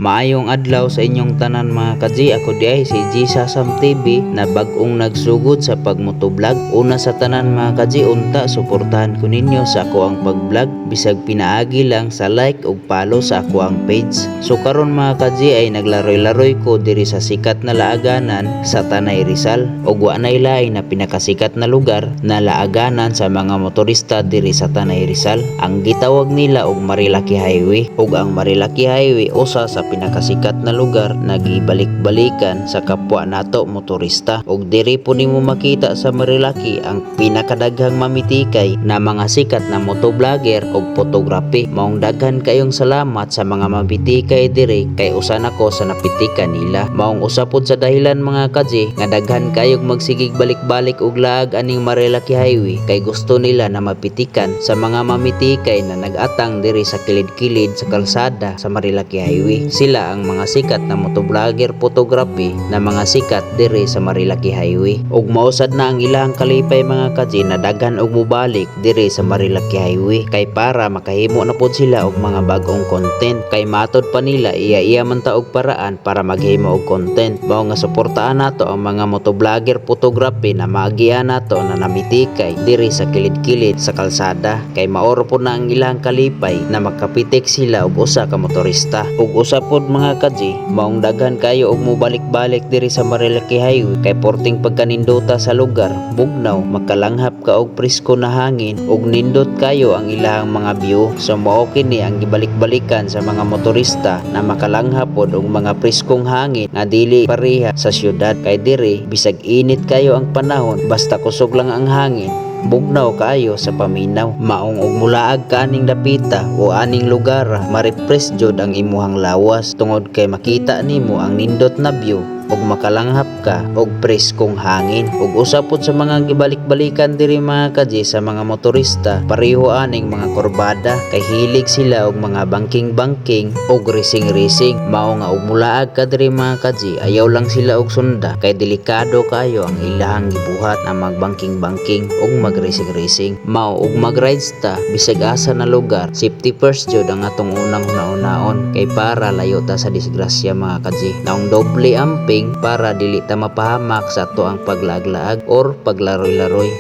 Maayong adlaw sa inyong tanan mga kaji. Ako di ay si G Sasam TV na bagong nagsugod sa pagmotovlog. Una sa tanan mga kaji, unta suportahan ko ninyo sa ako ang pag-vlog bisag pinaagi lang sa like ug follow sa ako ang page. So karon mga kaji ay naglaroy-laroy ko diri sa sikat na laaganan sa Tanay Rizal ug wa nay lain na pinakasikat na lugar na laaganan sa mga motorista diri sa Tanay Rizal. Ang gitawag nila og Marilaki Highway ug ang Marilaki Highway usa sa pinakasikat na lugar na gibalik-balikan sa kapwa nato motorista ug diri po nimo makita sa Marilaki ang pinakadaghang mamitikay na mga sikat na motovlogger ug photography. Maong daghan kayong salamat sa mga mamitikay diri kay usa nako sa napitikan nila. Maong usa pod sa dahilan mga kaji nga daghan kayong magsigig balik-balik og laag aning Marilaki Highway kay gusto nila na mapitikan sa mga mamitikay na nag-atang diri sa kilid-kilid sa kalsada sa Marilaki Highway. Sila ang mga sikat na motovlogger photography na mga sikat diri sa Marilaki Highway. Ug mausad na ang ilang kalipay mga kaji na daghan og mubalik diri sa Marilaki Highway kay para makahimo na pod sila og mga bagong content kay matod pa nila iya man ta og paraan para maghimo og content. Mao nga suportahan nato ang mga motovlogger photography na maagian nato na namitikay diri sa kilid-kilid sa kalsada kay maoro po na ang ilang kalipay na makapitik sila og usa ka motorista. Ug usa pod mga kaji, maong daghan kayo og mobalik-balik diri sa Marilaki Highway kay porting pagkaninduta sa lugar, bugnaw, makalanghap ka og presko na hangin ug nindot kayo ang ilahang mga view. So mao kini ang gibalik-balikan sa mga motorista na makalanghap pod og mga preskong hangin nga dili pareha sa syudad kay diri bisag init kayo ang panahon basta kusog lang ang hangin bugnaw kaayo sa paminaw. Maong og mulaag ka aning dapita o aning lugar ma-refresh jud ang imuhang lawas tungod kay makita nimo ang nindot na view ug makalanghap ka og preskong hangin. Ug usa pod sa mga gibalik-balikan diri mga kaji sa mga motorista pareho aning mga kurbada kay hilig sila og mga bangking-bangking ug racing-racing. Mao nga og mulaag ka diri mga kaji, ayaw lang sila og sunda kay delikado kayo ang ilahang gibuhat na magbangking-bangking ug mag-racing-racing. Mao og mag-rides ta bisag asa na lugar, safety first jud ang atong unang hunaon kay para layo ta sa disgrasya mga kaji. Naong doble amping para dili ta mapahamak sa ato ang paglaglaag or paglaroy-laroy.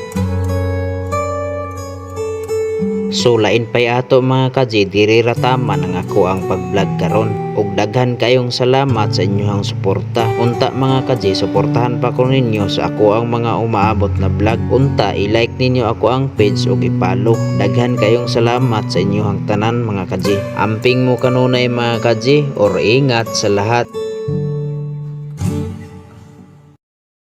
So lain pay ato mga kaji, diri ra tama nang ako ang pag-vlog karon ug daghan kayong salamat sa inyong suporta. Unta mga kaji, suportahan pa ko ninyo sa ako ang mga umaabot na vlog. Unta i-like ninyo ako ang page ug i-follow. Daghan kayong salamat sa inyong tanan mga kaji. Amping mo kanunay mga kaji or ingat sa lahat.